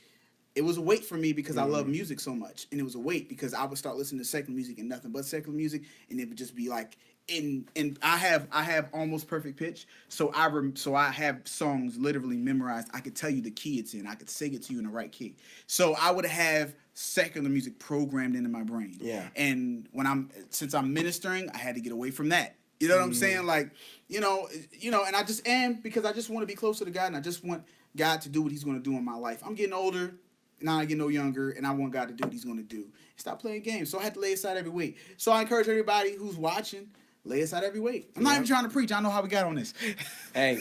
it was a weight for me because I love music so much. And it was a weight because I would start listening to secular music and nothing but secular music, and it would just be like, and I have almost perfect pitch, so I have songs literally memorized. I could tell you the key it's in. I could sing it to you in the right key. So I would have secular music programmed into my brain. Yeah. And since I'm ministering, I had to get away from that. You know what I'm saying? Like, you know, and I just am, because I just want to be closer to God, and I just want God to do what he's going to do in my life. I'm getting older, now I get no younger, and I want God to do what he's going to do. Stop playing games. So I had to lay aside every weight. So I encourage everybody who's watching, lay aside every weight. I'm not even trying to preach. I know how we got on this. Hey.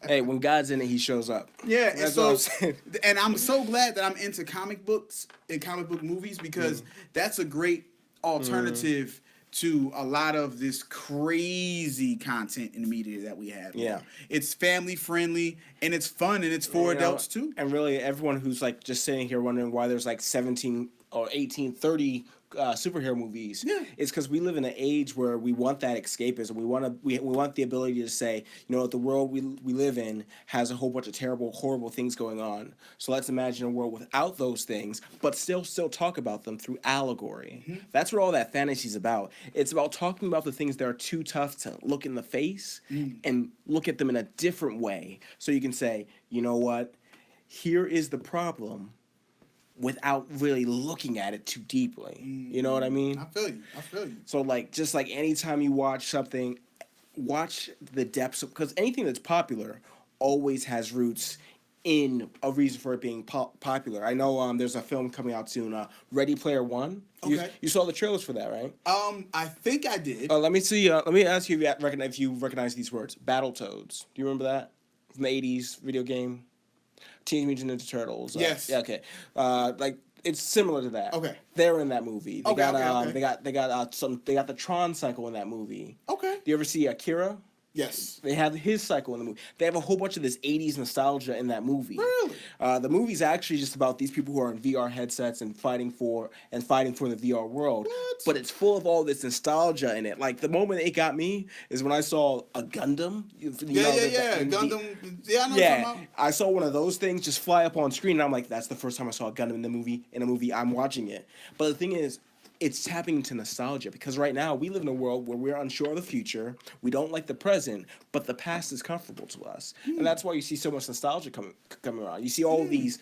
Hey, when God's in it, he shows up. Yeah, That's and so what I'm saying. and I'm so glad that I'm into comic books and comic book movies, because that's a great alternative to a lot of this crazy content in the media that we have. Yeah. It's family friendly and it's fun and it's for adults too. And really, everyone who's like just sitting here wondering why there's like 17 or 18, 30 superhero movies, it's because we live in an age where we want that escapism. We want the ability to say, you know what, the world we live in has a whole bunch of terrible, horrible things going on. So let's imagine a world without those things, but still talk about them through allegory. That's what all that fantasy is about. It's about talking about the things that are too tough to look in the face and look at them in a different way. So you can say, you know what, here is the problem, without really looking at it too deeply. You know what I mean? I feel you. So like, just like anytime you watch something, watch the depths of, because anything that's popular always has roots in a reason for it being popular. I know there's a film coming out soon, Ready Player One. Okay. You saw the trailers for that, right? I think I did. Let me see. Let me ask you if you recognize these words. Battletoads. Do you remember that from the '80s video game? Teenage Mutant Ninja Turtles. Yes. Yeah. Okay. Like, it's similar to that. Okay. They're in that movie. They got okay. they got the Tron cycle in that movie. Okay. Do you ever see Akira? Yes. They have his cycle in the movie. They have a whole bunch of this 80s nostalgia in that movie. Really? The movie's actually just about these people who are in VR headsets and fighting for the VR world. What? But it's full of all this nostalgia in it. Like, the moment it got me is when I saw a Gundam. Gundam. Yeah, I know what you're talking about. I saw one of those things just fly up on screen, and I'm like, that's the first time I saw a Gundam in a movie. I'm watching it. But the thing is, it's tapping into nostalgia, because right now we live in a world where we're unsure of the future. We don't like the present, but the past is comfortable to us, and that's why you see so much nostalgia coming around. You see all of these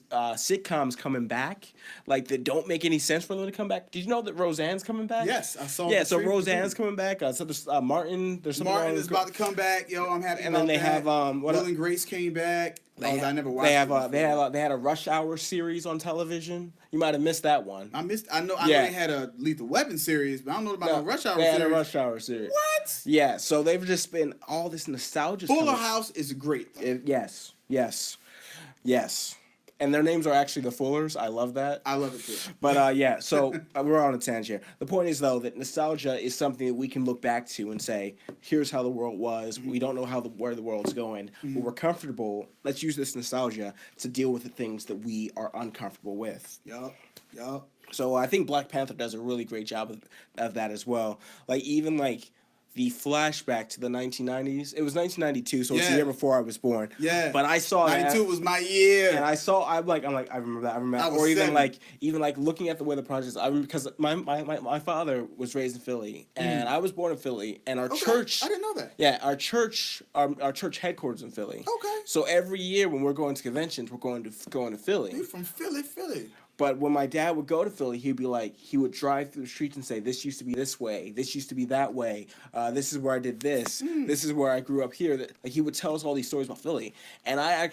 sitcoms coming back, like, that don't make any sense for them to come back. Did you know that Roseanne's coming back? Yes, I saw. Yeah, so Roseanne's coming back. So there's Martin. There's something Martin is about to come back. Yo, I'm happy. And then they have Will and Grace came back. I never watched. They had a Rush Hour series on television. You might have missed that one. I know they had a Lethal Weapon series, but I don't know about the Rush Hour series. They had a Rush Hour series. What? Yeah, so they've just been all this nostalgia. Fuller House is great. Yes. And their names are actually the Fullers. I love that. I love it too. But yeah, so we're on a tangent here. The point is, though, that nostalgia is something that we can look back to and say, here's how the world was. We don't know where the world's going, but we're comfortable. Let's use this nostalgia to deal with the things that we are uncomfortable with. Yup. So I think Black Panther does a really great job of that as well. Like, even like the flashback to the 1990s. It was 1992, so it's the Yeah. year before I was born. Yeah. But I saw that. 92 was my year. And I'm like, I remember that. I remember I that. was Or even 7. like looking at the way the projects. I remember because my father was raised in Philly, and I was born in Philly, and our Okay. church. I didn't know that. Yeah, our church headquarters in Philly. Okay. So every year when we're going to conventions, we're going to Philly. You from Philly. But when my dad would go to Philly, he'd be like, he would drive through the streets and say, "This used to be this way. This used to be that way. This is where I did this. This is where I grew up here." Like he would tell us all these stories about Philly, and I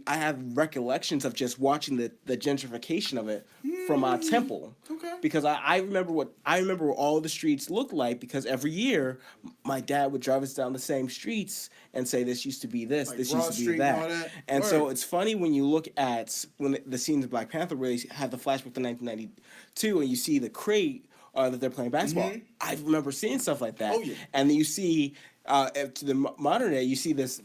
have recollections of just watching the gentrification of it from Temple. Okay. Because I remember what all the streets looked like, because every year my dad would drive us down the same streets and say, "This used to be this. Like this Broad used to be Street and all that? And so Word. it's funny when you look at when the scenes of Black Panther where they have the flashback to 1992 and you see the crate that they're playing basketball. I remember seeing stuff like that. Oh, yeah. And then you see to the modern day, you see this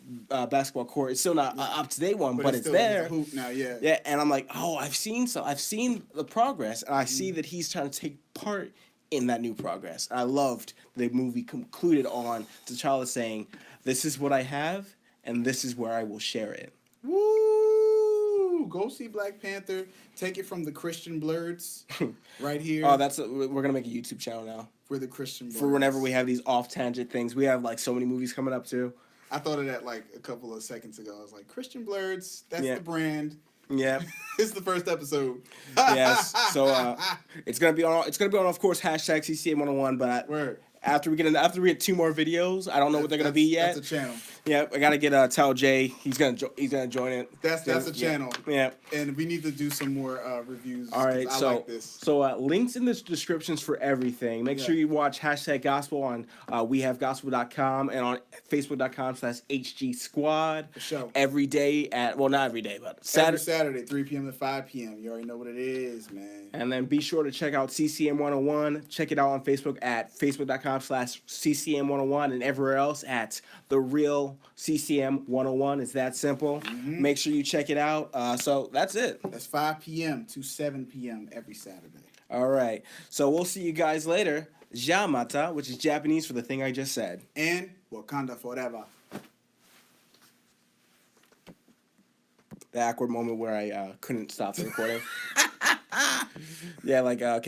basketball court. It's still not up to date one, but it's still there. a hoop now, yeah. Yeah, and I'm like, oh, I've seen the progress, and I see that he's trying to take part in that new progress. And I loved the movie concluded on T'Challa saying, "This is what I have, and this is where I will share it." Woo! Go see Black Panther. Take it from the Christian Blurds right here. Oh, we're gonna make a YouTube channel now for the Christian Blurds. for whenever we have these off tangent things. We have like so many movies coming up too. I thought of that like a couple of seconds ago. I was like, Christian Blurds, that's Yeah. the brand. Yeah. It's the first episode. Yes. So it's gonna be on. Of course, hashtag CCM101. But Word. after we get 2 more videos, I don't know what they're gonna be yet. That's a channel. Yeah, I gotta get Tell Jay. He's gonna join it. That's a channel. Yeah. And we need to do some more reviews. All right. 'cause I So like this. links in the descriptions for everything. Make sure you watch hashtag Gospel on wehavegospel.com and on facebook.com/HG Squad. For sure. Every day not every day, but Every Saturday. Saturday, 3 p.m. to 5 p.m. You already know what it is, man. And then be sure to check out CCM101. Check it out on Facebook at facebook.com/CCM101 and everywhere else at The Real CCM101. It's that simple. Make sure you check it out. So that's it. That's 5 p.m. to 7 p.m. every Saturday. All right. So we'll see you guys later. Jamata, which is Japanese for the thing I just said. And Wakanda forever. The awkward moment where I couldn't stop the recording. Yeah, like, okay.